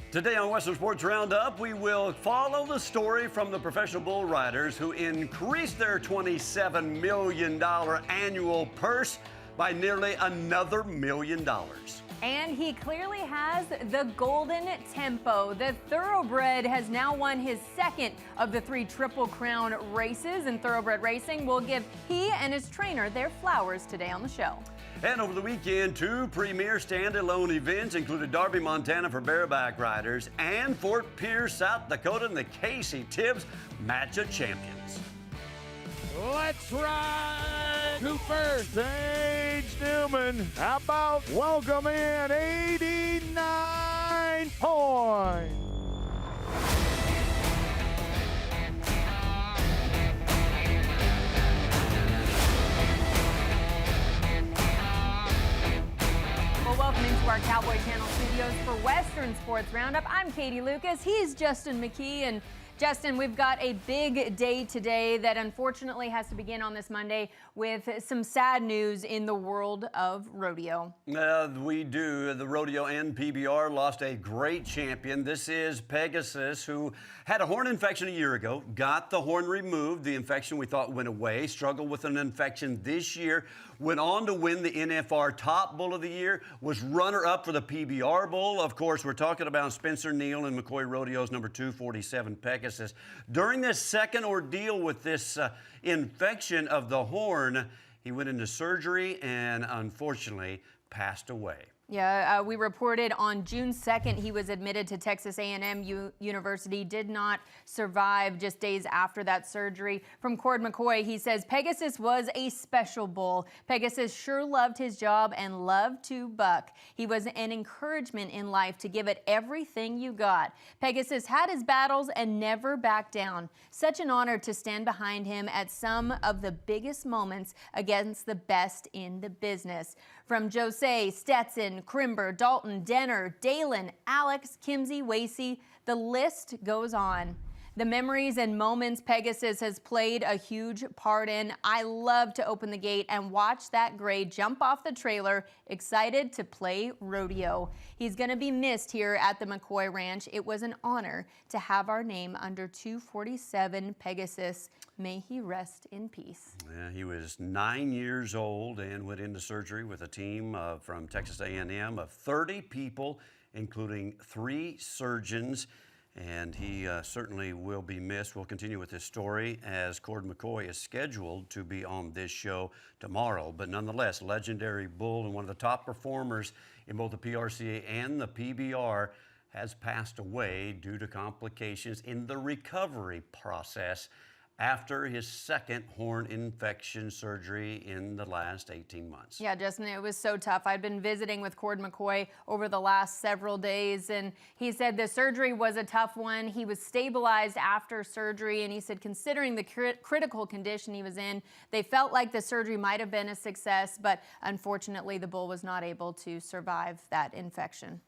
Today on Western Sports Roundup, we will follow the story from the professional bull riders who increased their $27 million annual purse by nearly another $1 million. And he clearly has the golden tempo. The thoroughbred has now won his second of the 3 Triple Crown races in thoroughbred racing. We'll give he and his trainer their flowers today on the show. And over the weekend, 2 premier standalone events included Darby, Montana for bareback riders and Fort Pierce, South Dakota in the Casey Tibbs Match of Champions. Let's ride! Cooper Sage Newman. How about welcome in 89 points? Welcome into our Cowboy Channel studios for Western Sports Roundup. I'm Katie Lucas. He's Justin McKee. And Justin, we've got a big day today that unfortunately has to begin on this Monday with some sad news in the world of rodeo. We do. The rodeo and PBR lost a great champion. This is Pegasus, who had a horn infection a year ago, got the horn removed. The infection we thought went away, struggled with an infection this year, went on to win the NFR Top Bull of the Year, was runner-up for the PBR Bull. Of course, we're talking about Spencer Neal and McCoy Rodeo's number 247 Pegasus. During this second ordeal with this infection of the horn, he went into surgery and unfortunately passed away. Yeah, we reported on June 2nd he was admitted to Texas A&M University, did not survive just days after that surgery. From Cord McCoy, he says, Pegasus was a special bull. Pegasus sure loved his job and loved to buck. He was an encouragement in life to give it everything you got. Pegasus had his battles and never backed down. Such an honor to stand behind him at some of the biggest moments against the best in the business. From Jose, Stetson, Crimber, Dalton, Denner, Dalen, Alex, Kimsey, Wasey, the list goes on. The memories and moments Pegasus has played a huge part in. I love to open the gate and watch that gray jump off the trailer, excited to play rodeo. He's going to be missed here at the McCoy Ranch. It was an honor to have our name under 247 Pegasus. May he rest in peace. Yeah, he was 9 years old and went into surgery with a team from Texas A&M of 30 people, including 3 surgeons. And he certainly will be missed. We'll continue with this story as Cord McCoy is scheduled to be on this show tomorrow. But nonetheless, legendary bull and one of the top performers in both the PRCA and the PBR has passed away due to complications in the recovery process after his second horn infection surgery in the last 18 months. Yeah, Justin, it was so tough. I'd been visiting with Cord McCoy over the last several days, and he said the surgery was a tough one. He was stabilized after surgery, and he said considering the critical condition he was in, they felt like the surgery might have been a success, but unfortunately the bull was not able to survive that infection.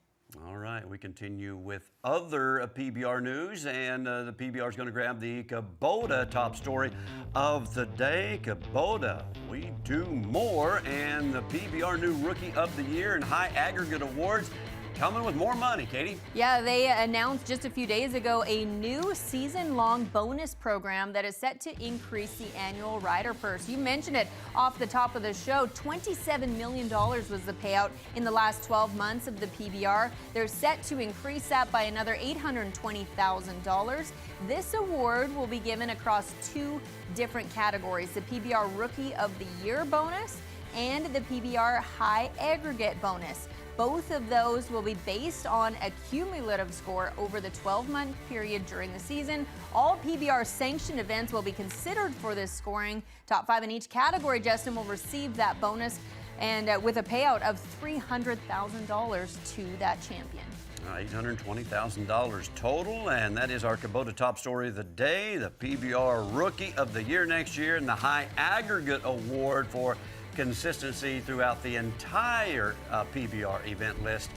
All right, we continue with other PBR news, and the PBR is going to grab the Kubota top story of the day. Kubota, we do more, and the PBR new Rookie of the Year and High Aggregate Awards coming with more money, Katie. Yeah, they announced just a few days ago a new season-long bonus program that is set to increase the annual rider purse. You mentioned it off the top of the show. $27 million was the payout in the last 12 months of the PBR. They're set to increase that by another $820,000. This award will be given across 2 different categories, the PBR Rookie of the Year bonus and the PBR High Aggregate bonus. Both of those will be based on a cumulative score over the 12-month period during the season. All PBR sanctioned events will be considered for this scoring. Top 5 in each category, Justin, will receive that bonus, and with a payout of $300,000 to that champion. $820,000 total, and that is our Kubota top story of the day, the PBR Rookie of the Year next year, and the High Aggregate Award for consistency throughout the entire PBR event list.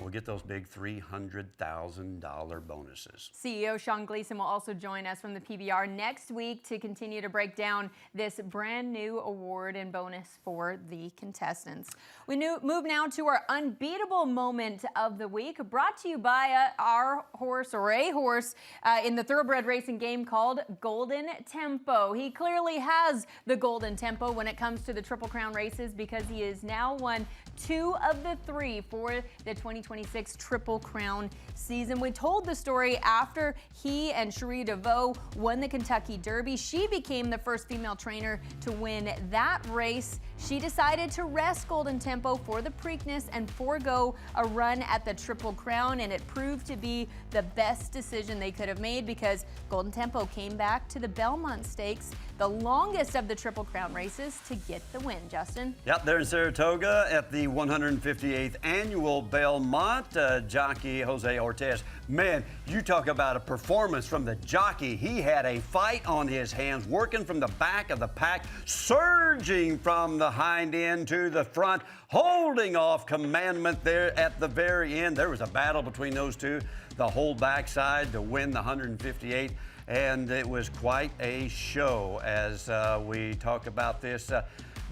will get those big $300,000 bonuses. CEO Sean Gleason will also join us from the PBR next week to continue to break down this brand new award and bonus for the contestants. We move now to our unbeatable moment of the week, brought to you by our horse, or a horse, in the thoroughbred racing game called Golden Tempo. He clearly has the Golden Tempo when it comes to the Triple Crown races, because he has now won 2 of the 3 for the 2026 Triple Crown season. We told the story after he and Cherie DeVoe won the Kentucky Derby. She became the first female trainer to win that race. She decided to rest Golden Tempo for the Preakness and forego a run at the Triple Crown, and it proved to be the best decision they could have made, because Golden Tempo came back to the Belmont Stakes, the longest of the Triple Crown races, to get the win. Justin? Yep, there in Saratoga at the 158th annual Belmont. Jockey Jose Ortiz. Man, you talk about a performance from the jockey. He had a fight on his hands, working from the back of the pack, surging from the hind end to the front, holding off Commandment there at the very end. There was a battle between those two, the whole backside to win the 158. And it was quite a show as we talk about this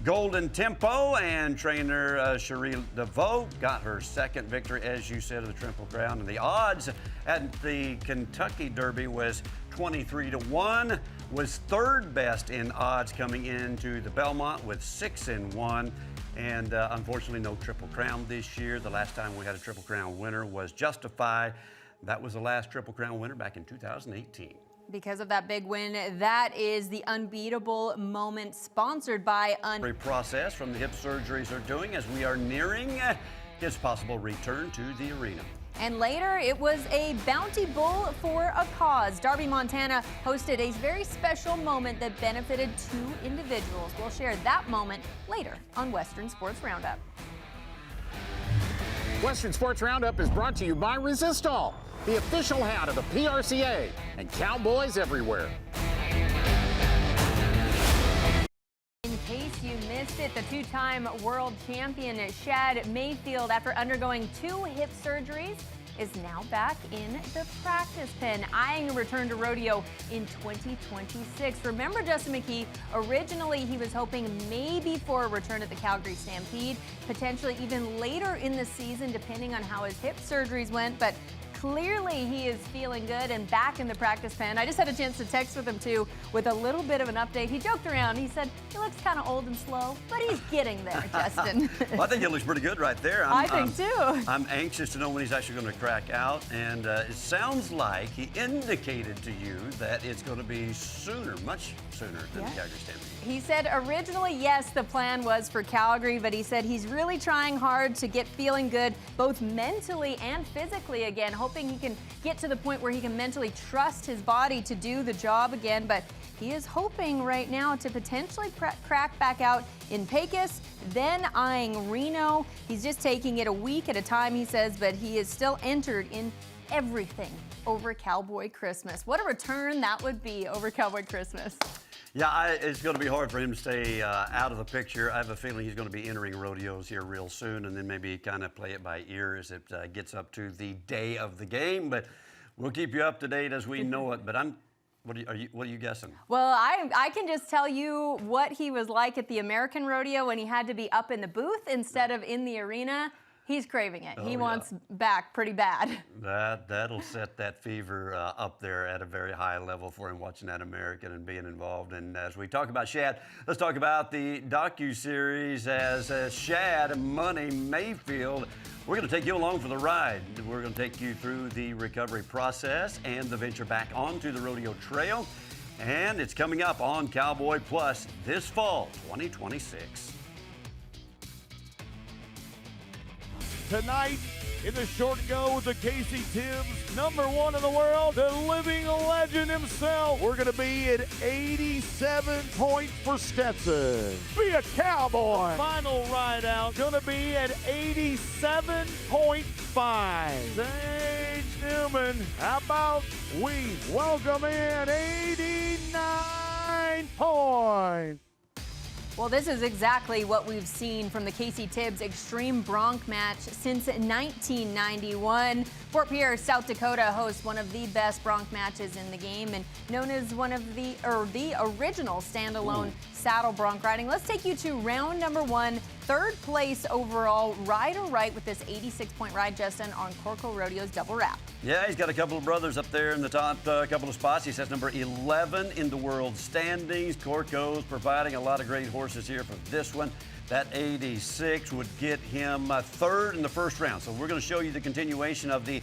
Golden Tempo. And trainer Cherie DeVoe got her second victory, as you said, of the Triple Crown. And the odds at the Kentucky Derby was 23-1, was third best in odds coming into the Belmont with 6-1. And unfortunately, no Triple Crown this year. The last time we had a Triple Crown winner was Justify. That was the last Triple Crown winner back in 2018. Because of that big win, that is the unbeatable moment, sponsored by process from the hip surgeries are doing as we are nearing his possible return to the arena. And later, it was a bounty bull for a cause. Darby, Montana hosted a very special moment that benefited 2 individuals. We'll share that moment later on Western Sports Roundup. Western Sports Roundup is brought to you by Resistol, the official hat of the PRCA, and Cowboys everywhere. In case you missed it, the 2-time world champion Shad Mayfield, after undergoing 2 hip surgeries, is now back in the practice pen, eyeing a return to rodeo in 2026. Remember Justin McKee, originally he was hoping maybe for a return at the Calgary Stampede, potentially even later in the season, depending on how his hip surgeries went, but clearly he is feeling good and back in the practice pen. I just had a chance to text with him too, with a little bit of an update. He joked around. He said he looks kind of old and slow, but he's getting there, Justin. Well, I think it looks pretty good right there. I think too. I'm anxious to know when he's actually going to crack out, and it sounds like he indicated to you that it's going to be sooner, much sooner than the Calgary Stampede. He said originally, yes, the plan was for Calgary, but he said he's really trying hard to get feeling good, both mentally and physically again, hoping he can get to the point where he can mentally trust his body to do the job again. But he is hoping right now to potentially crack back out in Pegasus, then eyeing Reno. He's just taking it a week at a time, he says, but he is still entered in everything over Cowboy Christmas. What a return that would be over Cowboy Christmas. Yeah, it's going to be hard for him to stay out of the picture. I have a feeling he's going to be entering rodeos here real soon, and then maybe kind of play it by ear as it gets up to the day of the game. But we'll keep you up to date as we know it. But what are you guessing? Well, I can just tell you what he was like at the American Rodeo when he had to be up in the booth instead of in the arena. He's craving it. He wants back pretty bad. That'll set that fever up there at a very high level for him, watching that American and being involved. And as we talk about Shad, let's talk about the docuseries as Shad Money Mayfield. We're going to take you along for the ride. We're going to take you through the recovery process and the venture back onto the rodeo trail. And it's coming up on Cowboy Plus this fall, 2026. Tonight, in the short go with the Casey Tibbs, #1 in the world, the living legend himself. We're going to be at 87 points for Stetson. Be a Cowboy. Final ride out going to be at 87.5. Sage Newman, how about we welcome in 89 points? Well, this is exactly what we've seen from the Casey Tibbs Extreme Bronc match since 1991. Fort Pierre, South Dakota hosts one of the best bronc matches in the game and known as one of the original standalone saddle bronc riding. Let's take you to round number one. Third place overall, rider right with this 86-point ride, Justin, on Corco Rodeo's double wrap. Yeah, he's got a couple of brothers up there in the top couple of spots. He sets number 11 in the world standings. Corco's providing a lot of great horses here for this one. That 86 would get him third in the first round. So we're going to show you the continuation of the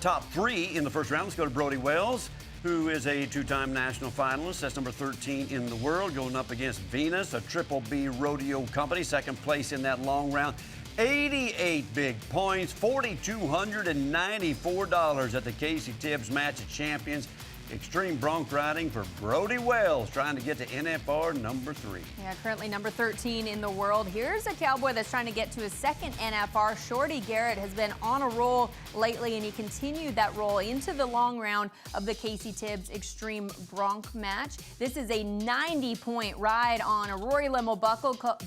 top three in the first round. Let's go to Brody Wells, who is a two-time national finalist. That's number 13 in the world, going up against Venus, a Triple B rodeo company, second place in that long round. 88 big points, $4,294 at the Casey Tibbs Match of Champions. Extreme bronc riding for Brody Wells, trying to get to NFR number 3. Yeah, currently number 13 in the world. Here's a cowboy that's trying to get to his second NFR. Shorty Garrett has been on a roll lately, and he continued that roll into the long round of the Casey Tibbs Extreme Bronc match. This is a 90-point ride on a Rory Lemmel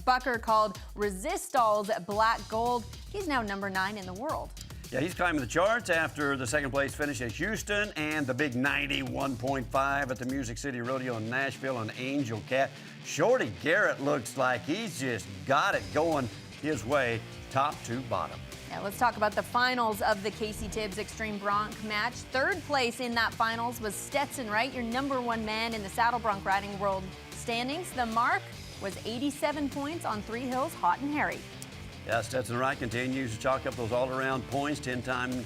bucker called Resistall's Black Gold. He's now number 9 in the world. Yeah, he's climbing the charts after the second place finish at Houston and the big 91.5 at the Music City Rodeo in Nashville on Angel Cat. Shorty Garrett looks like he's just got it going his way, top to bottom. Now let's talk about the finals of the Casey Tibbs Extreme Bronc match. Third place in that finals was Stetson Wright, your number 1 man in the saddle bronc riding world standings. The mark was 87 points on Three Hills Hot and Harry. Yeah, Stetson Wright continues to chalk up those all-around points. 10-time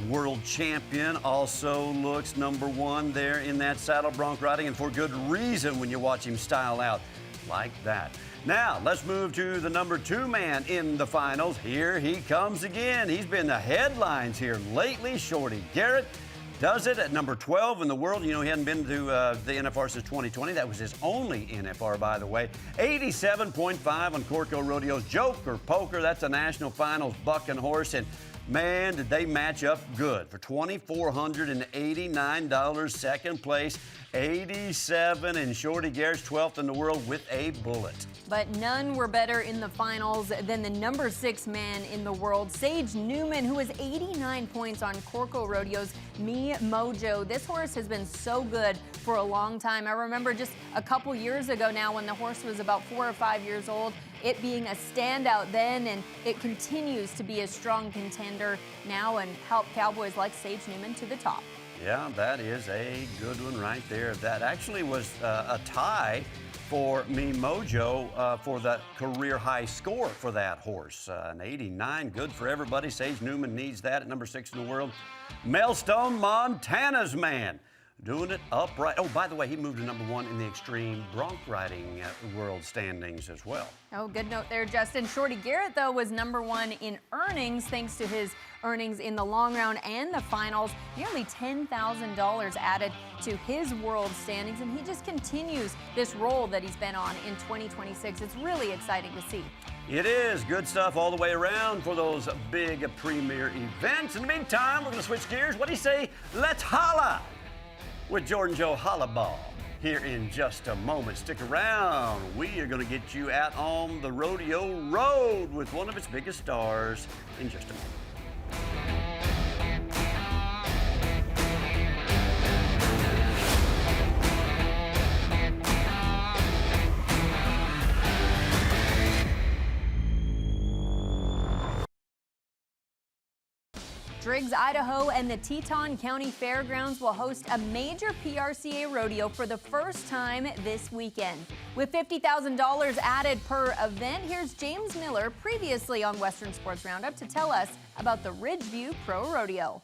world champion, also looks number 1 there in that saddle bronc riding, and for good reason when you watch him style out like that. Now, let's move to the number 2 man in the finals. Here he comes again. He's been the headlines here lately. Shorty Garrett does it at number 12 in the world. You know, he hadn't been to the NFR since 2020. That was his only NFR, by the way. 87.5 on Corco Rodeo's Joker Poker. That's a national finals bucking horse. And man, did they match up good for $2,489. Second place, 87, and Shorty Garrett's 12th in the world with a bullet. But none were better in the finals than the number 6 man in the world, Sage Newman, who has 89 points on Corco Rodeo's Me Mojo. This horse has been so good for a long time. I remember just a couple years ago now when the horse was about 4 or 5 years old, it being a standout then, and it continues to be a strong contender now and help cowboys like Sage Newman to the top. Yeah, that is a good one right there. That actually was a tie for Me Mojo for the career high score for that horse. An 89, good for everybody. Sage Newman needs that at number 6 in the world. Melstone, Montana's man, doing it upright. Oh, by the way, he moved to number 1 in the Extreme Bronc riding world standings as well. Oh, good note there, Justin. Shorty Garrett, though, was number 1 in earnings thanks to his earnings in the long round and the finals. Nearly $10,000 added to his world standings, and he just continues this role that he's been on in 2026. It's really exciting to see. It is good stuff all the way around for those big premier events. In the meantime, we're going to switch gears. What do you say? Let's holla with Jordan Joe Hollaball here in just a moment. Stick around. We are going to get you out on the rodeo road with one of its biggest stars in just a moment. Driggs, Idaho, and the Teton County Fairgrounds will host a major PRCA rodeo for the first time this weekend. With $50,000 added per event, here's James Miller, previously on Western Sports Roundup, to tell us about the Ridgeview Pro Rodeo.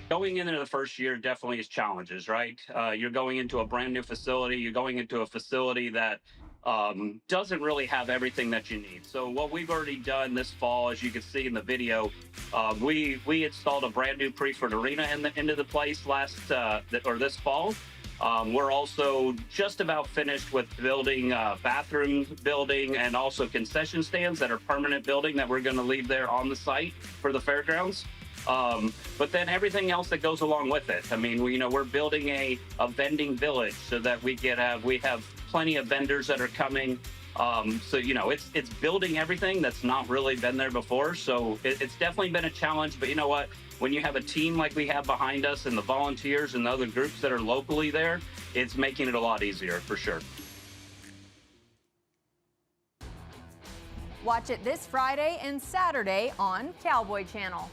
Going into the first year definitely is challenges, right? You're going into a brand new facility. You're going into a facility that doesn't really have everything that you need. So what we've already done this fall, as you can see in the video, we installed a brand new Preferred Arena into the place this fall. We're also just about finished with building bathroom building and also concession stands that are permanent building that we're going to leave there on the site for the fairgrounds. But then everything else that goes along with it. I mean, we're building a vending village so that we have plenty of vendors that are coming. So, you know, it's building everything that's not really been there before. So it's definitely been a challenge. But you know what? When you have a team like we have behind us and the volunteers and the other groups that are locally there, it's making it a lot easier for sure. Watch it this Friday and Saturday on Cowboy Channel.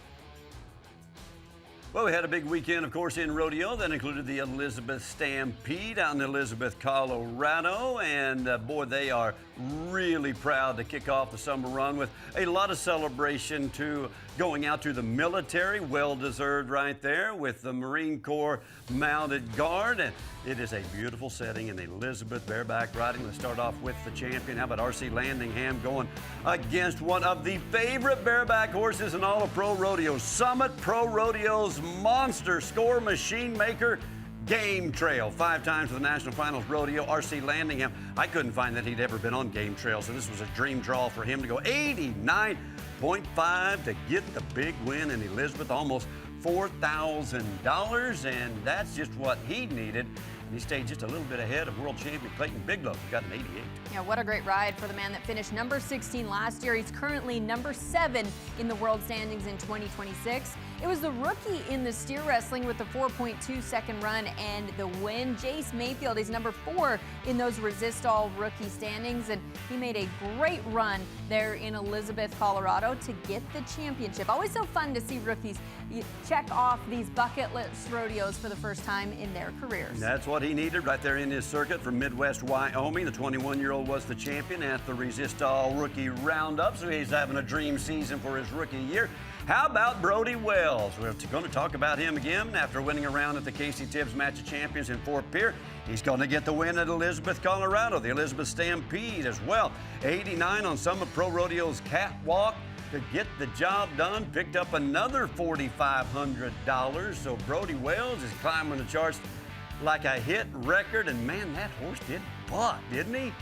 Well, we had a big weekend, of course, in rodeo. That included the Elizabeth Stampede out in Elizabeth, Colorado. And boy, they are really proud to kick off the summer run with a lot of celebration to going out to the military. Well-deserved right there with the Marine Corps Mounted Guard. And it is a beautiful setting in Elizabeth bareback riding. Let's start off with the champion. How about R.C. Landingham going against one of the favorite bareback horses in all of pro rodeo, Summit Pro Rodeo's monster score machine maker, Game Trail. 5 times to the National Finals Rodeo, R.C. Landingham. I couldn't find that he'd ever been on Game Trail, so this was a dream draw for him to go 89.5 to get the big win in Elizabeth, almost $4,000, and that's just what he needed. And he stayed just a little bit ahead of world champion Clayton Bigelow, who got an 88. Yeah, what a great ride for the man that finished number 16 last year. He's currently number 7 in the world standings in 2026. It was the rookie in the steer wrestling with the 4.2-second run and the win. Jace Mayfield is number 4 in those resist all rookie standings, and he made a great run there in Elizabeth, Colorado to get the championship. Always so fun to see rookies check off these bucket list rodeos for the first time in their careers. That's what he needed right there in his circuit from Midwest Wyoming. The 21-year-old was the champion at the Resist All Rookie Roundup, so he's having a dream season for his rookie year. How about Brody Wells? We're going to talk about him again after winning a round at the Tibbs Match of Champions in Fort Pierre. He's going to get the win at Elizabeth, Colorado, the Elizabeth Stampede as well. 89 on Summit Pro Rodeo's Catwalk to get the job done. Picked up another $4,500. So Brody Wells is climbing the charts like a hit record. And man, that horse did butt, didn't he?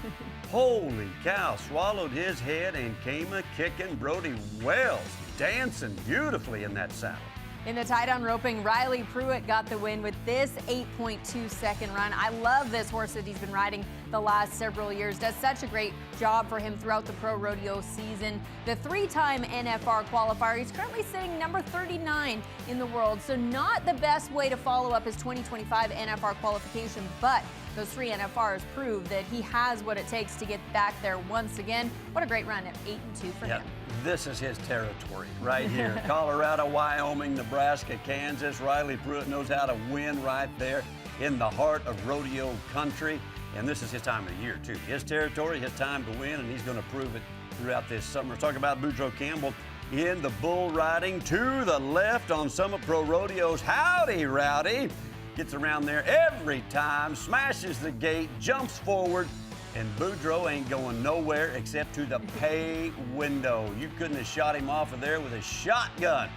Holy cow, swallowed his head and came a-kicking. Brody Wells dancing beautifully in that saddle. In the tie-down roping, Riley Pruitt got the win with this 8.2-second run. I love this horse that he's been riding the last several years. Does such a great job for him throughout the pro rodeo season. The 3-time NFR qualifier, he's currently sitting number 39 in the world, so not the best way to follow up his 2025 NFR qualification, but those 3 NFRs prove that he has what it takes to get back there once again. What a great run at 8-2 for him. This is his territory right here. Colorado, Wyoming, Nebraska, Kansas. Riley Pruitt knows how to win right there in the heart of rodeo country. And this is his time of the year, too. His territory, his time to win, and he's going to prove it throughout this summer. Let's talk about Boudreaux Campbell in the bull riding to the left on Summit Pro Rodeos. Howdy, Rowdy. Gets around there every time, smashes the gate, jumps forward, and Boudreaux ain't going nowhere except to the pay window. You couldn't have shot him off of there with a shotgun.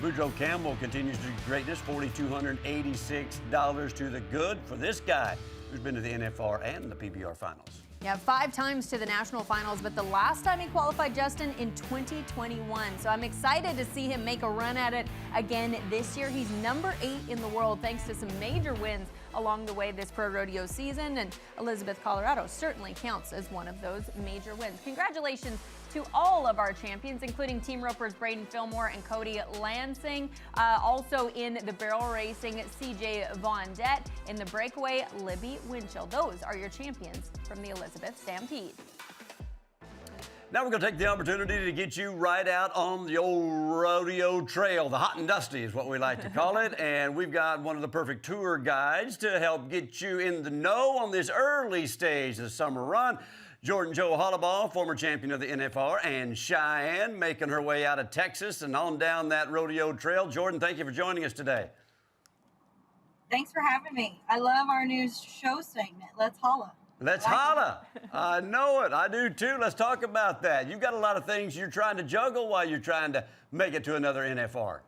Boudreaux Campbell continues to do greatness, $4,286 to the good for this guy who's been to the NFR and the PBR finals. Yeah, 5 times to the national finals, but the last time he qualified, Justin, in 2021. So I'm excited to see him make a run at it again this year. He's number 8 in the world thanks to some major wins along the way this pro rodeo season, and Elizabeth, Colorado certainly counts as one of those major wins. Congratulations to all of our champions, including team ropers Braden Fillmore and Cody Lansing. Also in the barrel racing, CJ Vondette. In the breakaway, Libby Winchell. Those are your champions from the Elizabeth Stampede. Now we're going to take the opportunity to get you right out on the old rodeo trail. The hot and dusty is what we like to call it. And we've got one of the perfect tour guides to help get you in the know on this early stage of the summer run. Jordan Joe Hollaball, former champion of the NFR, and Cheyenne making her way out of Texas and on down that rodeo trail. Jordan, thank you for joining us today. Thanks for having me. I love our new show segment, Let's Holla. Let's holla. I know it. I do too. Let's talk about that. You've got a lot of things you're trying to juggle while you're trying to make it to another NFR.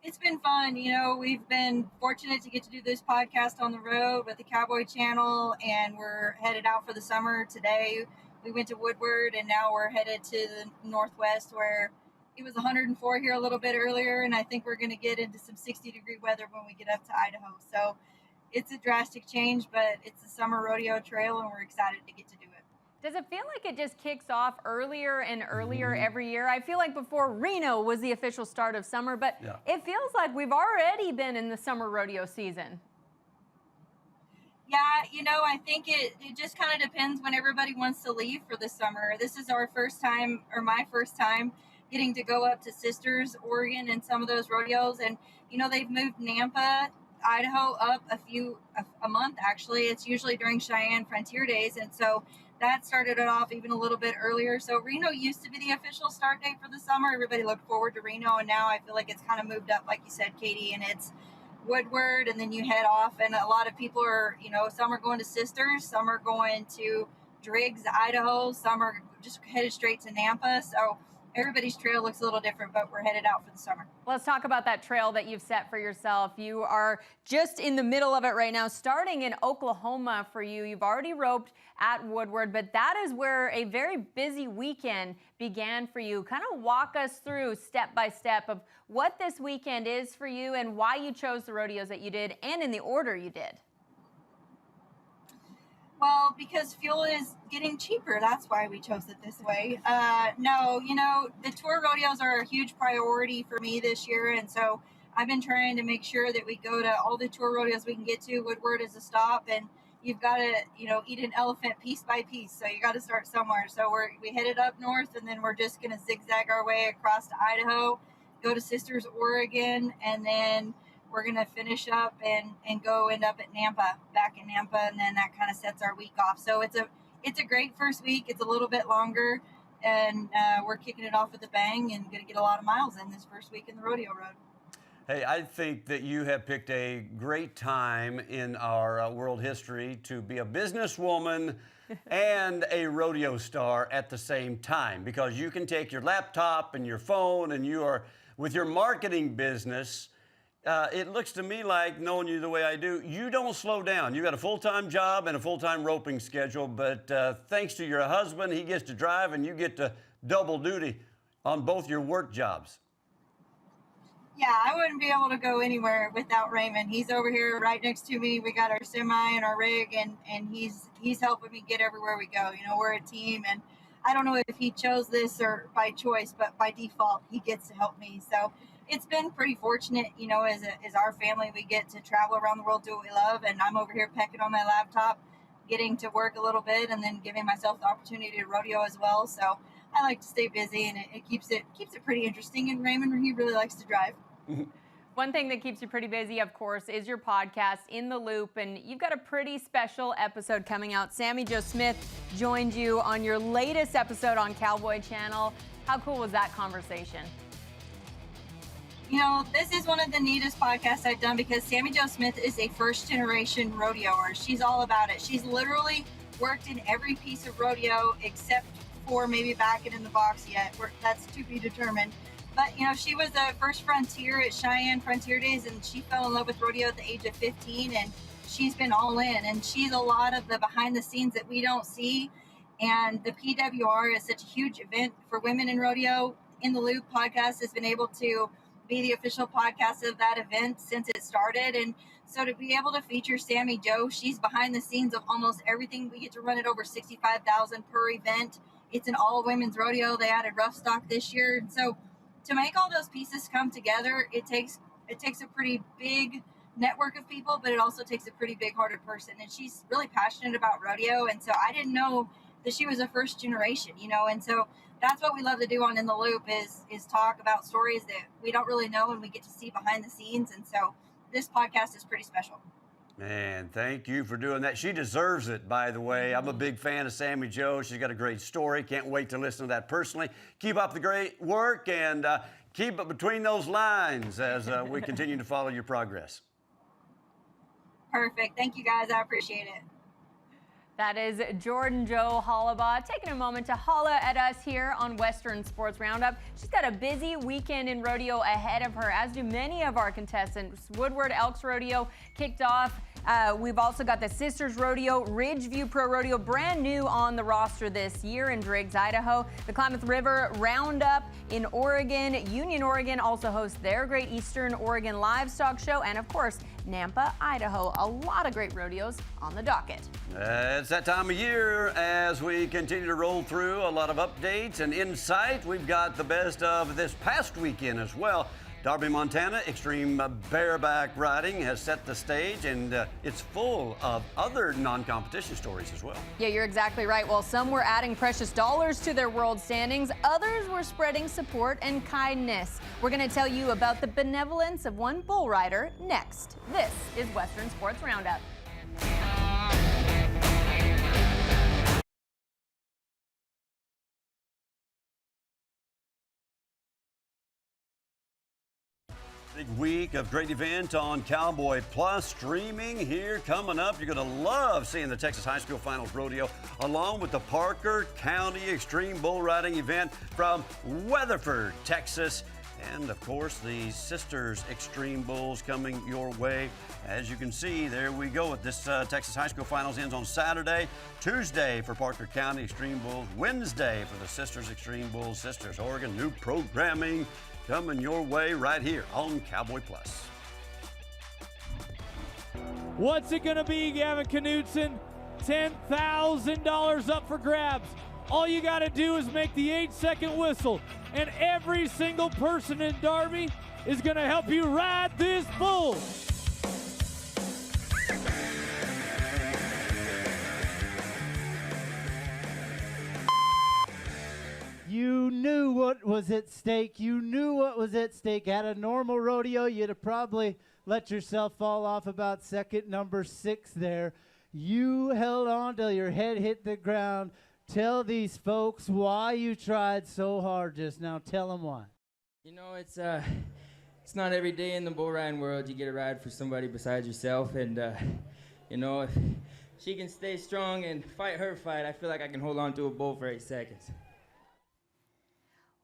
It's been fun. You know, we've been fortunate to get to do this podcast on the road with the Cowboy Channel, and we're headed out for the summer today. We went to Woodward, and now we're headed to the Northwest where it was 104 here a little bit earlier, and I think we're going to get into some 60-degree weather when we get up to Idaho. So it's a drastic change, but it's a summer rodeo trail, and we're excited to get to do it. Does it feel like it just kicks off earlier and earlier every year? I feel like before Reno was the official start of summer, but it feels like we've already been in the summer rodeo season. Yeah, you know, I think it just kind of depends when everybody wants to leave for the summer. This is our first time, or my first time, getting to go up to Sisters, Oregon, and some of those rodeos. And, you know, they've moved Nampa, Idaho up a month, actually. It's usually during Cheyenne Frontier Days. And so that started it off even a little bit earlier. So Reno used to be the official start date for the summer. Everybody looked forward to Reno. And now I feel like it's kind of moved up, like you said, Katie, and it's Woodward, and then you head off, and a lot of people are, you know, some are going to Sisters, some are going to Driggs, Idaho, some are just headed straight to Nampa. So everybody's trail looks a little different, but we're headed out for the summer. Let's talk about that trail that you've set for yourself. You are just in the middle of it right now, starting in Oklahoma for you. You've already roped at Woodward, but that is where a very busy weekend began for you. Kind of walk us through step by step of what this weekend is for you and why you chose the rodeos that you did and in the order you did. Well, because fuel is getting cheaper. That's why we chose it this way. No, you know, the tour rodeos are a huge priority for me this year. And so I've been trying to make sure that we go to all the tour rodeos we can get to. Woodward is a stop, and you've got to, you know, eat an elephant piece by piece. So you got to start somewhere. So we headed up north, and then we're just going to zigzag our way across to Idaho, go to Sisters, Oregon, and then we're going to finish up and go end up at Nampa, back in Nampa, and then that kind of sets our week off. So it's a great first week. It's a little bit longer, and we're kicking it off with a bang and going to get a lot of miles in this first week in the rodeo road. Hey, I think that you have picked a great time in our world history to be a businesswoman and a rodeo star at the same time, because you can take your laptop and your phone, and you are, with your marketing business, it looks to me like, knowing you the way I do, you don't slow down. You got a full-time job and a full-time roping schedule, but thanks to your husband, he gets to drive and you get to double duty on both your work jobs. Yeah, I wouldn't be able to go anywhere without Raymond. He's over here right next to me. We got our semi and our rig, and he's helping me get everywhere we go. You know, we're a team, and I don't know if he chose this or by choice, but by default, he gets to help me. So it's been pretty fortunate, you know, as our family, we get to travel around the world, do what we love, and I'm over here pecking on my laptop, getting to work a little bit, and then giving myself the opportunity to rodeo as well. So I like to stay busy, and it keeps it pretty interesting. And Raymond, he really likes to drive. One thing that keeps you pretty busy, of course, is your podcast, In the Loop, and you've got a pretty special episode coming out. Sammy Jo Smith joined you on your latest episode on Cowboy Channel. How cool was that conversation? You know, this is one of the neatest podcasts I've done, because Sammy Jo Smith is a first-generation rodeoer. She's all about it. She's literally worked in every piece of rodeo except for maybe backing in the box yet. That's to be determined. But, you know, she was the first frontier at Cheyenne Frontier Days, and she fell in love with rodeo at the age of 15, and she's been all in. And she's a lot of the behind the scenes that we don't see. And the PWR is such a huge event for women in rodeo. In the Loop podcast has been able to be the official podcast of that event since it started. And so to be able to feature Sammy Jo, she's behind the scenes of almost everything. We get to run it over 65,000 per event. It's an all women's rodeo. They added roughstock this year. And so to make all those pieces come together, it takes a pretty big network of people, but it also takes a pretty big hearted person. And she's really passionate about rodeo. And so I didn't know that she was a first generation, you know, and so that's what we love to do on In the Loop is talk about stories that we don't really know and we get to see behind the scenes. And so this podcast is pretty special. Man, thank you for doing that. She deserves it, by the way. I'm a big fan of Sammy Jo. She's got a great story. Can't wait to listen to that personally. Keep up the great work, and keep it between those lines as we continue to follow your progress. Perfect. Thank you, guys. I appreciate it. That is Jordan Joe Hollabaugh taking a moment to holla at us here on Western Sports Roundup. She's got a busy weekend in rodeo ahead of her, as do many of our contestants. Woodward Elks Rodeo kicked off. We've also got the Sisters Rodeo, Ridgeview Pro Rodeo, brand new on the roster this year in Driggs, Idaho. The Klamath River Roundup in Oregon. Union, Oregon also hosts their Great Eastern Oregon Livestock Show. And of course, Nampa, Idaho. A lot of great rodeos on the docket. It's that time of year as we continue to roll through a lot of updates and insight. We've got the best of this past weekend as well. Darby, Montana, Extreme Bareback riding has set the stage, and it's full of other non-competition stories as well. Yeah, you're exactly right. While some were adding precious dollars to their world standings, others were spreading support and kindness. We're going to tell you about the benevolence of one bull rider next. This is Western Sports Roundup. Big week of great event on Cowboy Plus streaming here coming up. You're going to love seeing the Texas High School Finals Rodeo along with the Parker County Extreme Bull Riding event from Weatherford, Texas. And of course, the Sisters Extreme Bulls coming your way. As you can see, there we go. This Texas High School Finals ends on Saturday, Tuesday for Parker County Extreme Bulls, Wednesday for the Sisters Extreme Bulls, Sisters Oregon. New programming coming your way right here on Cowboy Plus. What's it going to be, Gavin Knutson? $10,000 up for grabs. All you got to do is make the 8-second whistle, and every single person in Darby is going to help you ride this bull. You knew what was at stake. You knew what was at stake. At a normal rodeo, you'd have probably let yourself fall off about second number 6 there. You held on till your head hit the ground. Tell these folks why you tried so hard just now. Tell them why. You know, it's not every day in the bull riding world you get a ride for somebody besides yourself. And, you know, if she can stay strong and fight her fight, I feel like I can hold on to a bull for 8 seconds.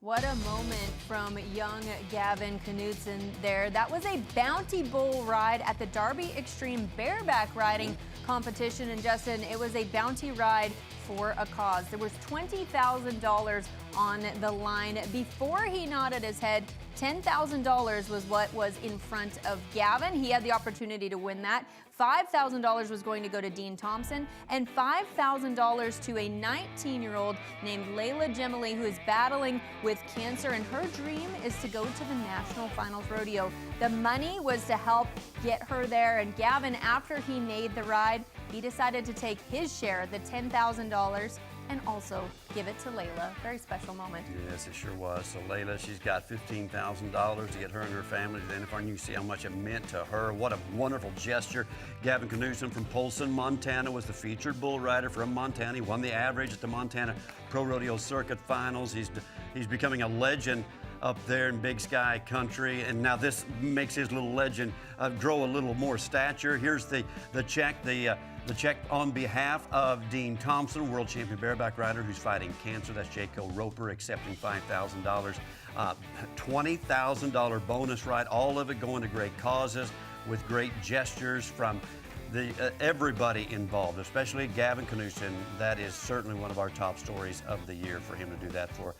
What a moment from young Gavin Knutson there. That was a bounty bull ride at the Darby Xtreme Bareback riding competition. And Justin, it was a bounty ride for a cause. There was $20,000 on the line. Before he nodded his head, $10,000 was what was in front of Gavin. He had the opportunity to win that. $5,000 was going to go to Dean Thompson, and $5,000 to a 19-year-old named Layla Gemily, who is battling with cancer, and her dream is to go to the National Finals Rodeo. The money was to help get her there, and Gavin, after he made the ride, he decided to take his share of the $10,000 and also give it to Layla. Very special moment. Yes, it sure was. So Layla, she's got $15,000 to get her and her family to the NFL, and you see how much it meant to her. What a wonderful gesture. Gavin Knutson from Polson, Montana was the featured bull rider from Montana. He won the average at the Montana Pro Rodeo Circuit Finals. He's becoming a legend up there in Big Sky Country, and now this makes his little legend grow a little more stature. Here's the check. The check on behalf of Dean Thompson, world champion bareback rider who's fighting cancer. That's Jaco Roper accepting $5,000. $20,000 bonus ride, all of it going to great causes with great gestures from everybody involved, especially Gavin Knutson. That is certainly one of our top stories of the year for him to do that for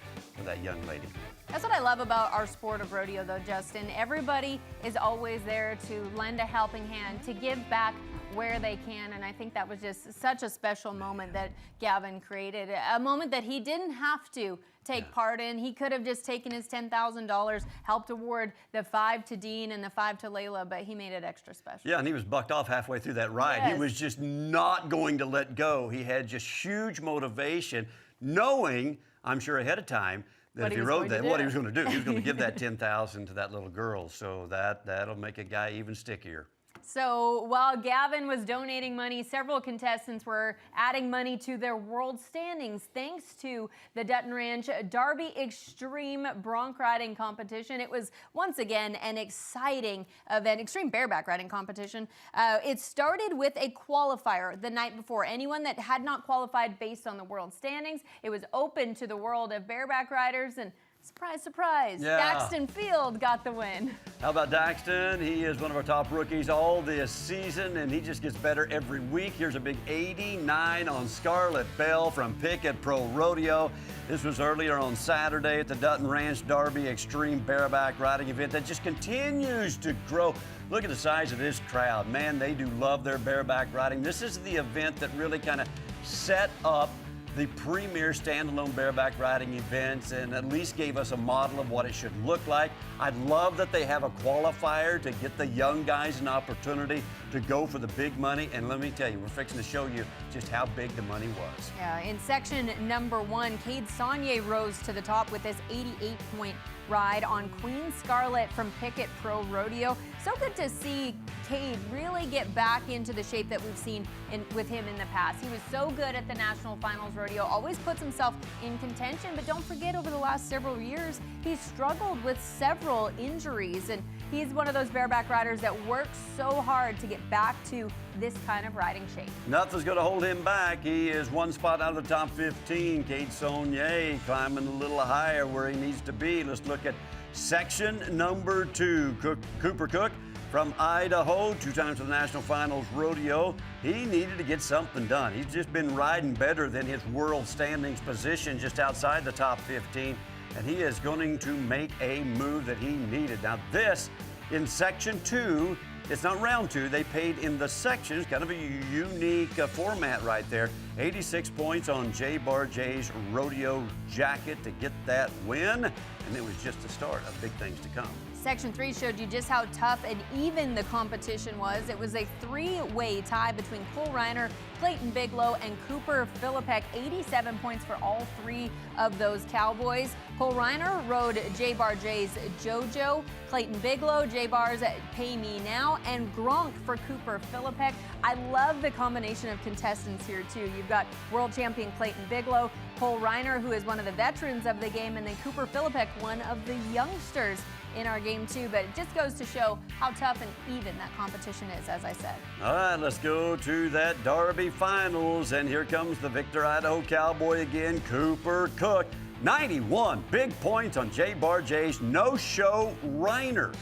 that young lady. That's what I love about our sport of rodeo, though, Justin. Everybody is always there to lend a helping hand, to give back where they can, and I think that was just such a special moment that Gavin created, a moment that he didn't have to take part in. He could have just taken his $10,000, helped award the 5 to Dean and the 5 to Layla, but he made it extra special. Yeah, and he was bucked off halfway through that ride. Yes. He was just not going to let go. He had just huge motivation, knowing, I'm sure ahead of time, that if he rode that, what he was going to do. He was going to give that $10,000 to that little girl, so that'll make a guy even stickier. So while Gavin was donating money, several contestants were adding money to their world standings thanks to the Dutton Ranch Darby Xtreme bronc riding competition. It was once again an exciting event, extreme bareback riding competition. It started with a qualifier the night before. Anyone that had not qualified based on the world standings, it was open to the world of bareback riders, and surprise, surprise, Daxton Field got the win. How about Daxton? He is one of our top rookies all this season, and he just gets better every week. Here's a big 89 on Scarlet Bell from Pickett Pro Rodeo. This was earlier on Saturday at the Dutton Ranch Darby Xtreme Bareback riding event that just continues to grow. Look at the size of this crowd. Man, they do love their bareback riding. This is the event that really kind of set up the premier standalone bareback riding events and at least gave us a model of what it should look like. I love that they have a qualifier to get the young guys an opportunity to go for the big money. And let me tell you, we're fixing to show you just how big the money was. Yeah, in section number 1, Cade Saunier rose to the top with this 88-point ride on Queen Scarlet from Pickett Pro Rodeo. So good to see Cade really get back into the shape that we've seen with him in the past. He was so good at the National Finals Rodeo, always puts himself in contention, but don't forget over the last several years, he's struggled with several injuries, and he's one of those bareback riders that works so hard to get back to this kind of riding shape. Nothing's going to hold him back. He is one spot out of the top 15. Cade Saunier climbing a little higher where he needs to be. Let's look at section number 2. Cooper Cooke from Idaho, 2 times to the National Finals Rodeo. He needed to get something done. He's just been riding better than his world standings position just outside the top 15, and he is going to make a move that he needed. Now this, in section 2, it's not round 2. They paid in the sections, kind of a unique format right there. 86 points on J Bar J's Rodeo jacket to get that win, and it was just the start of big things to come. Section 3 showed you just how tough and even the competition was. It was a 3-way tie between Cole Reiner, Clayton Bigelow, and Cooper Philippek. 87 points for all 3 of those Cowboys. Cole Reiner rode J Bar J's JoJo, Clayton Bigelow, J Bar's Pay Me Now, and Gronk for Cooper Philippek. I love the combination of contestants here too. You've got world champion Clayton Bigelow, Cole Reiner, who is one of the veterans of the game, and then Cooper Philippek, one of the youngsters in our game too. But it just goes to show how tough and even that competition is, as I said. All right, let's go to that Darby Finals, and here comes the Victor Idaho Cowboy again, Cooper Cooke. 91 big points on J Bar J's No-Show Reiner.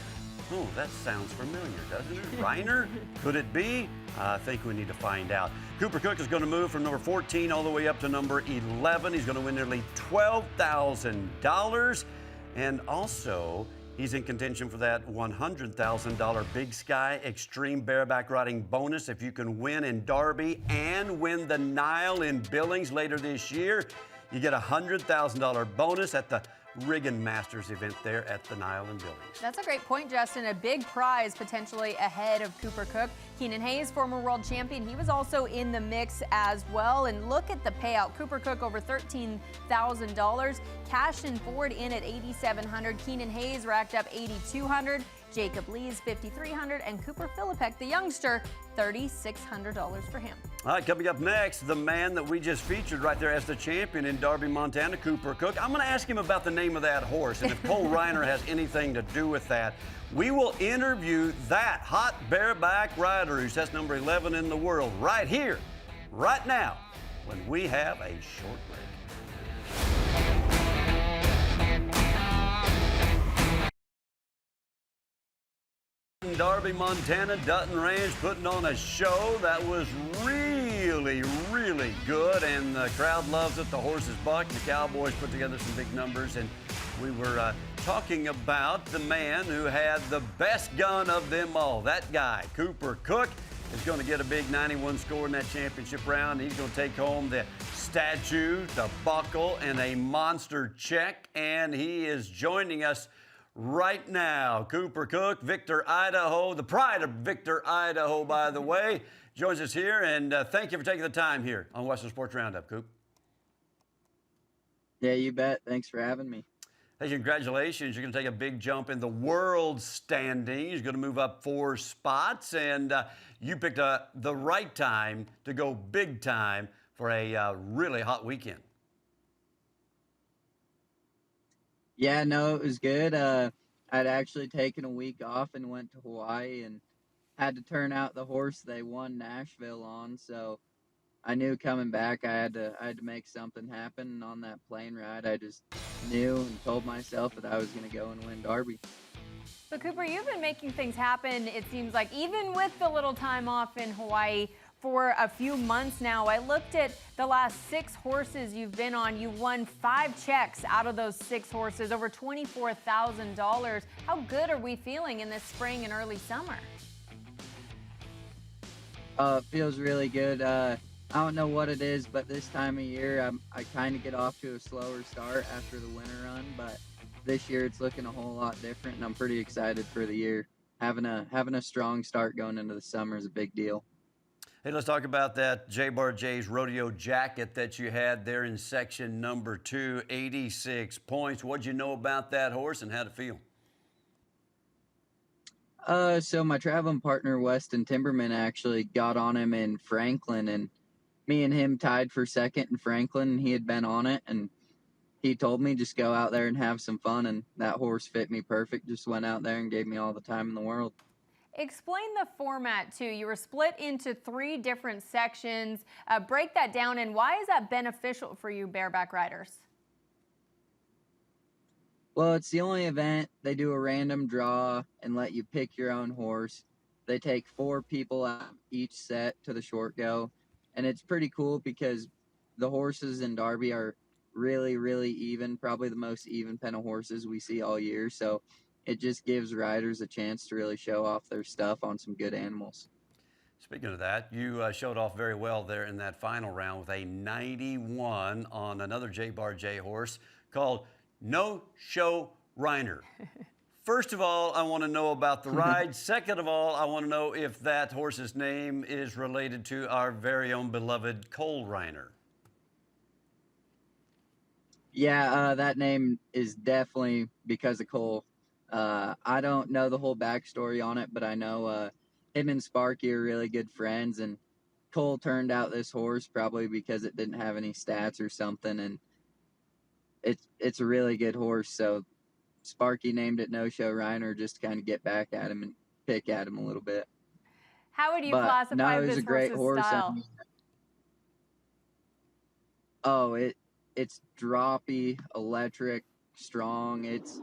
Oh, that sounds familiar, doesn't it? Reiner? Could it be? I think we need to find out. Cooper Cooke is going to move from number 14 all the way up to number 11. He's going to win nearly $12,000. And also, he's in contention for that $100,000 Big Sky Extreme Bareback Riding bonus. If you can win in Darby and win the Nile in Billings later this year, you get a $100,000 bonus at the Riggin Masters event there at the Nile in Billings. That's a great point, Justin. A big prize potentially ahead of Cooper Cooke. Keenan Hayes, former world champion, he was also in the mix as well. And look at the payout. Cooper Cooke over $13,000. Cashton Ford in at $8,700. Keenan Hayes racked up $8,200. Jacob Lees $5,300, and Cooper Philippek, the youngster, $3,600 for him. All right, coming up next, the man that we just featured right there as the champion in Darby, Montana, Cooper Cooke. I'm going to ask him about the name of that horse and if Cole Reiner has anything to do with that. We will interview that hot bareback rider who sets number 11 in the world right here, right now, when we have a short break. Darby, Montana, Dutton Ranch putting on a show that was really, really good, and the crowd loves it. The horses buck. The Cowboys put together some big numbers, and we were talking about the man who had the best gun of them all. That guy, Cooper Cooke, is going to get a big 91 score in that championship round. He's going to take home the statue, the buckle, and a monster check, and he is joining us right now. Cooper Cooke, Victor, Idaho, the pride of Victor, Idaho, by the way, joins us here, and thank you for taking the time here on Western Sports Roundup, Coop. Yeah, you bet. Thanks for having me. Hey, congratulations. You're going to take a big jump in the world standings. You're going to move up 4 spots, and you picked the right time to go big time for a really hot weekend. Yeah, no, it was good. I'd actually taken a week off and went to Hawaii and had to turn out the horse they won Nashville on, so I knew coming back I had to make something happen. And on that plane ride, I just knew and told myself that I was going to go and win Darby. So Cooper, you've been making things happen, it seems like, even with the little time off in Hawaii for a few months now. I looked at the last 6 horses you've been on. You won 5 checks out of those 6 horses, over $24,000. How good are we feeling in this spring and early summer? It feels really good. I don't know what it is, but this time of year, I kind of get off to a slower start after the winter run, but this year it's looking a whole lot different, and I'm pretty excited for the year. Having a strong start going into the summer is a big deal. Hey, let's talk about that J-Bar J's rodeo jacket that you had there in section number 2, 86 points. What'd you know about that horse and how'd it feel? So my traveling partner, Weston Timberman, actually got on him in Franklin, and me and him tied for second in Franklin, and he had been on it, and he told me just go out there and have some fun, and that horse fit me perfect. Just went out there and gave me all the time in the world. Explain the format, too. You were split into 3 different sections. Break that down, and why is that beneficial for you bareback riders? Well, it's the only event they do a random draw and let you pick your own horse. They take 4 people out of each set to the short go, and it's pretty cool because the horses in Darby are really, really even, probably the most even pen of horses we see all year. So it just gives riders a chance to really show off their stuff on some good animals. Speaking of that, you showed off very well there in that final round with a 91 on another J-Bar J horse called No Show Reiner. First of all, I want to know about the ride. Second of all, I want to know if that horse's name is related to our very own beloved Cole Reiner. Yeah, that name is definitely because of Cole. I don't know the whole backstory on it, but I know him and Sparky are really good friends, and Cole turned out this horse probably because it didn't have any stats or something, and it's a really good horse, so Sparky named it No Show Reiner just to kind of get back at him and pick at him a little bit. How would you But classify no, it was this a great horse's horse. style? It's droppy, electric, strong. It's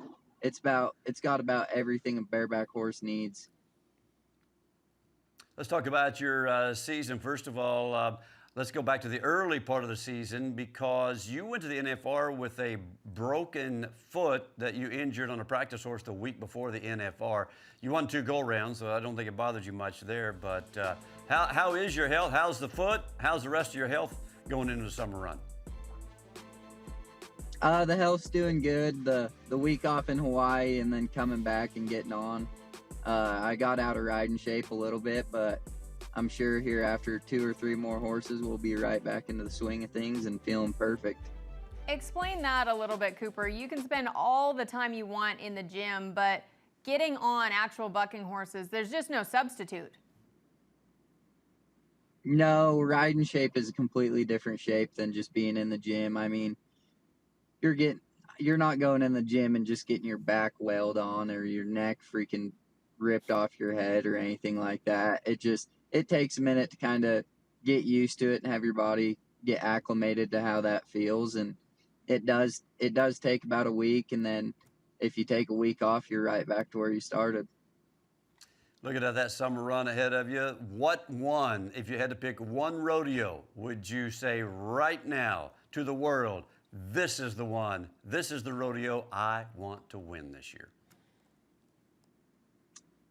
got about everything a bareback horse needs. Let's talk about your season. First of all, let's go back to the early part of the season because you went to the NFR with a broken foot that you injured on a practice horse the week before the NFR. You won 2 go-rounds, so I don't think it bothered you much there. But how is your health? How's the foot? How's the rest of your health going into the summer run? The health's doing good. The week off in Hawaii and then coming back and getting on. I got out of riding shape a little bit, but I'm sure here after 2 or 3 more horses, we'll be right back into the swing of things and feeling perfect. Explain that a little bit, Cooper. You can spend all the time you want in the gym, but getting on actual bucking horses, there's just no substitute. No, riding shape is a completely different shape than just being in the gym. I mean, you're not going in the gym and just getting your back weld on or your neck freaking ripped off your head or anything like that. It takes a minute to kind of get used to it and have your body get acclimated to how that feels. And it does take about a week. And then if you take a week off, you're right back to where you started. Looking at that summer run ahead of you, what one, if you had to pick one rodeo, would you say right now to the world, this is the one, this is the rodeo I want to win this year?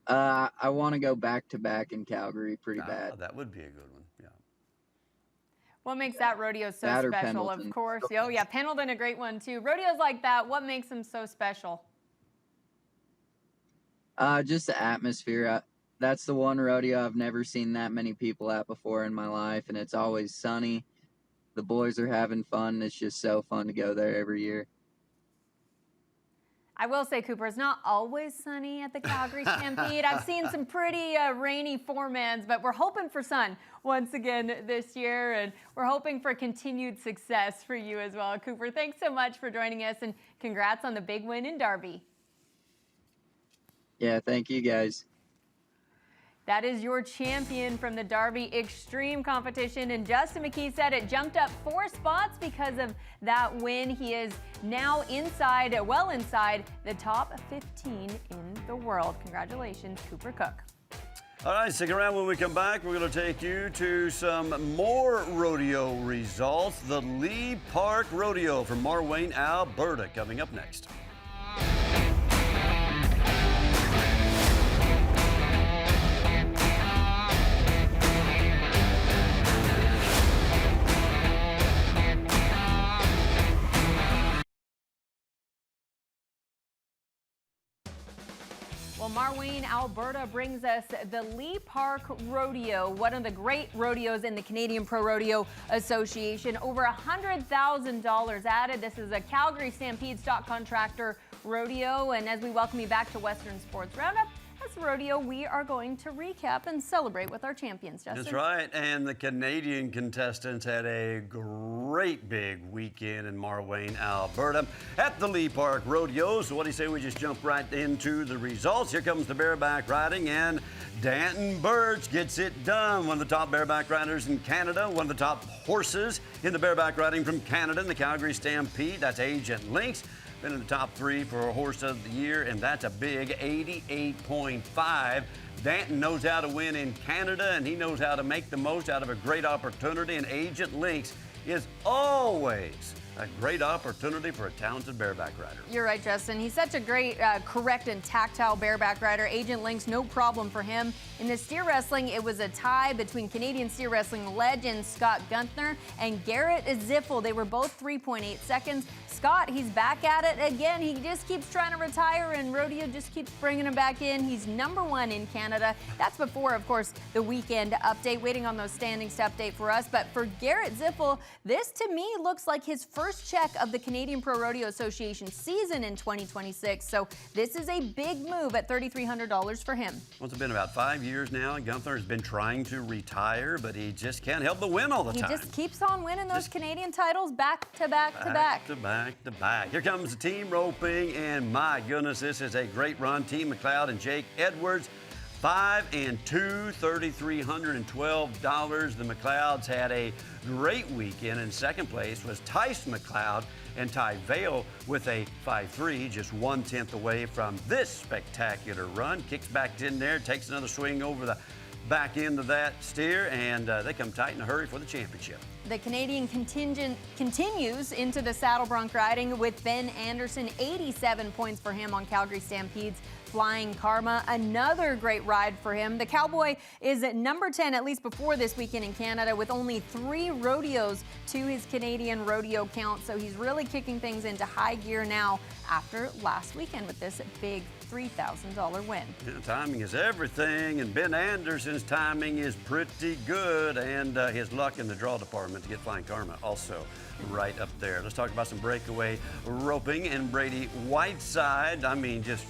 I want to go back-to-back in Calgary pretty bad. That would be a good one, yeah. What makes that rodeo so That or special, Pendleton. of course? Oh, yeah, Pendleton, a great one, too. Rodeos like that, what makes them so special? Just the atmosphere. That's the one rodeo I've never seen that many people at before in my life, and it's always sunny. The boys are having fun. It's just so fun to go there every year. I will say, Cooper, it's not always sunny at the Calgary Stampede. I've seen some pretty rainy four-mans, but we're hoping for sun once again this year, and we're hoping for continued success for you as well. Cooper, thanks so much for joining us, and congrats on the big win in Darby. Yeah, thank you guys. That is your champion from the Darby Xtreme competition. And Justin McKee said it jumped up 4 spots because of that win. He is now inside, well inside, the top 15 in the world. Congratulations, Cooper Cooke. All right, stick around. When we come back, we're going to take you to some more rodeo results. The Lee Park Rodeo from Marwayne, Alberta, coming up next. Well, Marwayne, Alberta brings us the Lee Park Rodeo, one of the great rodeos in the Canadian Pro Rodeo Association. Over $100,000 added. This is a Calgary Stampede stock contractor rodeo. And as we welcome you back to Western Sports Roundup, that's the rodeo we are going to recap and celebrate with our champions, Justin. That's right. And the Canadian contestants had a great big weekend in Marwayne, Alberta at the Lee Park Rodeo. So what do you say we just jump right into the results? Here comes the bareback riding, and Danton Birch gets it done. One of the top bareback riders in Canada, one of the top horses in the bareback riding from Canada in the Calgary Stampede. That's Agent Lynx. Been in the top 3 for a horse of the year, and that's a big 88.5. Danton knows how to win in Canada, and he knows how to make the most out of a great opportunity, and Agent Lynx is always a great opportunity for a talented bareback rider. You're right, Justin. He's such a great, correct and tactile bareback rider. Agent Lynx, no problem for him. In the steer wrestling, it was a tie between Canadian steer wrestling legend Scott Gunther and Garrett Ziffel. They were both 3.8 seconds. Scott, he's back at it again. He just keeps trying to retire, and rodeo just keeps bringing him back in. He's #1 in Canada. That's before, of course, the weekend update. Waiting on those standings to update for us. But for Garrett Ziffel, this to me looks like his first check of the Canadian Pro Rodeo Association season in 2026. So this is a big move at $3,300 for him. Well, it's been about 5 years now. Gunther has been trying to retire, but he just can't help but win all the time. He just keeps on winning those Canadian titles back to back to back. To back. Here comes the team roping, and my goodness, this is a great run. Team McLeod and Jake Edwards, 5 and 2, $3,312. The McLeods had a great weekend. In second place was Tyson McLeod and Ty Vale with a 5-3, just 1/10 away from this spectacular run. Kicks back in there, takes another swing over the back end of that steer, and they come tight in a hurry for the championship. The Canadian contingent continues into the saddle bronc riding with Ben Anderson, 87 points for him on Calgary Stampede's Flying Karma. Another great ride for him. The Cowboy is at #10, at least before this weekend in Canada, with only 3 rodeos to his Canadian rodeo count. So he's really kicking things into high gear now after last weekend with this big $3,000 win. Yeah, timing is everything, and Ben Anderson's timing is pretty good, and his luck in the draw department to get Flying Karma also right up there. Let's talk about some breakaway roping, and Brady Whiteside, I mean, just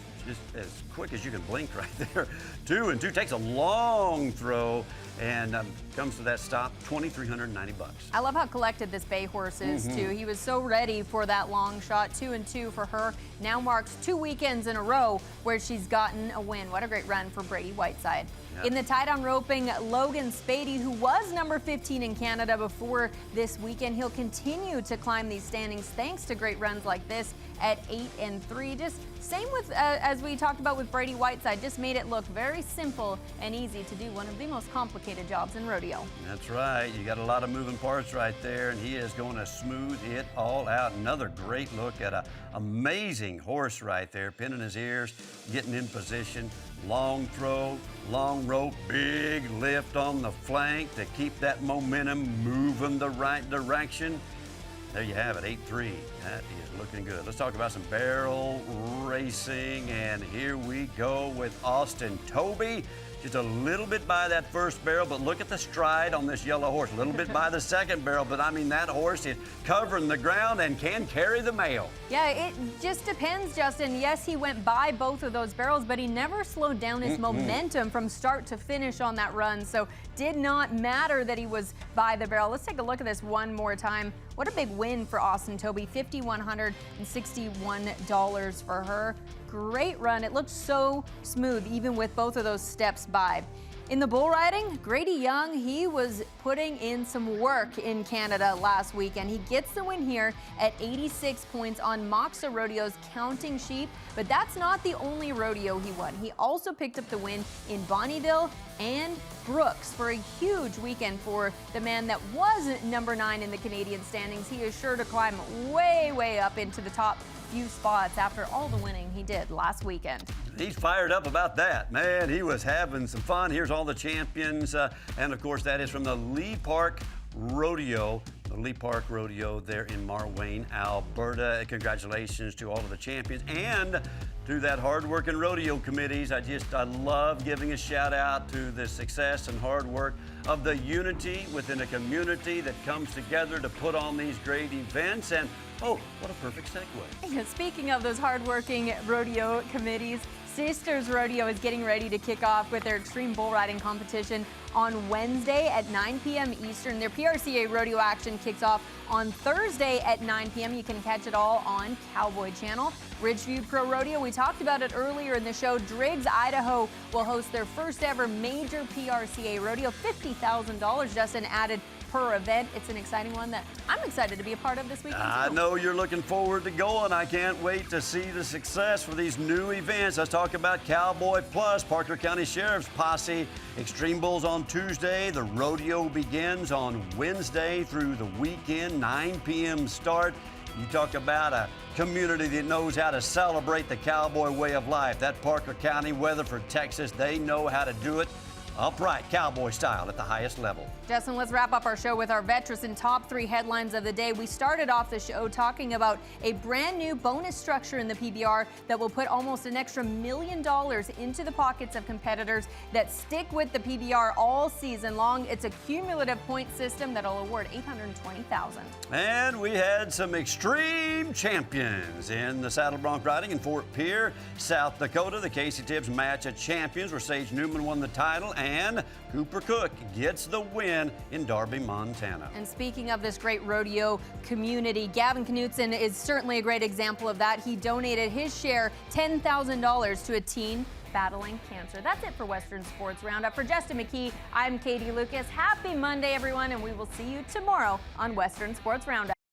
as quick as you can blink right there. 2 and 2, takes a long throw and comes to that stop, $2,390. I love how collected this bay horse is too. He was so ready for that long shot. 2 and 2 for her. Now marks 2 weekends in a row where she's gotten a win. What a great run for Brady Whiteside. Yep. In the tie-down roping, Logan Spady, who was #15 in Canada before this weekend, he'll continue to climb these standings thanks to great runs like this at 8 and 3. Just same with, as we talked about with Brady Whiteside, just made it look very simple and easy to do one of the most complicated jobs in rodeo. That's right. You got a lot of moving parts right there, and he is going to smooth it all out. Another great look at an amazing horse right there, pinning his ears, getting in position. Long throw, long rope, big lift on the flank to keep that momentum moving the right direction. There you have it, 8-3. That is looking good. Let's talk about some barrel racing, and here we go with Austin Toby. Just a little bit by that first barrel, but look at the stride on this yellow horse. A little bit by the second barrel, but I mean, that horse is covering the ground and can carry the mail. Yeah, it just depends, Justin. Yes, he went by both of those barrels, but he never slowed down his momentum from start to finish on that run. So did not matter that he was by the barrel. Let's take a look at this one more time. What a big win for Austin Toby, $5,161 for her. Great run. It looked so smooth, even with both of those steps by. In the bull riding, Grady Young, he was putting in some work in Canada last weekend. He gets the win here at 86 points on Moxa Rodeo's Counting Sheep, but that's not the only rodeo he won. He also picked up the win in Bonnyville and Brooks for a huge weekend for the man that was number 9 in the Canadian standings. He is sure to climb way, way up into the top few spots after all the winning he did last weekend. He's fired up about that. Man, he was having some fun. Here's all the champions. And of course, that is from the Lee Park Rodeo. The Lee Park Rodeo there in Marwayne, Alberta. Congratulations to all of the champions and to that hard-working rodeo committees. I love giving a shout out to the success and hard work of the unity within a community that comes together to put on these great events. And oh, what a perfect segue. Speaking of those hardworking rodeo committees, Sisters Rodeo is getting ready to kick off with their extreme bull riding competition on Wednesday at 9 p.m. Eastern. Their PRCA rodeo action kicks off on Thursday at 9 p.m. You can catch it all on Cowboy Channel. Ridgeview Pro Rodeo, we talked about it earlier in the show. Driggs, Idaho will host their first ever major PRCA rodeo. $50,000 Justin added per event. It's an exciting one that I'm excited to be a part of this weekend. I know you're looking forward to going. I can't wait to see the success for these new events. Let's talk about Cowboy Plus, Parker County Sheriff's Posse. Extreme Bulls on Tuesday. The rodeo begins on Wednesday through the weekend, 9 p.m. start. You talk about a community that knows how to celebrate the cowboy way of life. That Parker County, Weatherford, Texas, they know how to do it upright, cowboy style at the highest level. Justin, let's wrap up our show with our veterans and top 3 headlines of the day. We started off the show talking about a brand new bonus structure in the PBR that will put almost an extra $1 million into the pockets of competitors that stick with the PBR all season long. It's a cumulative point system that'll award $820,000. And we had some extreme champions in the saddle bronc riding in Fort Pierre, South Dakota. The Tibbs Match of Champions, where Sage Newman won the title, and Cooper Cooke gets the win in Darby, Montana. And speaking of this great rodeo community, Gavin Knutson is certainly a great example of that. He donated his share, $10,000, to a teen battling cancer. That's it for Western Sports Roundup. For Justin McKee, I'm Katie Lucas. Happy Monday, everyone, and we will see you tomorrow on Western Sports Roundup.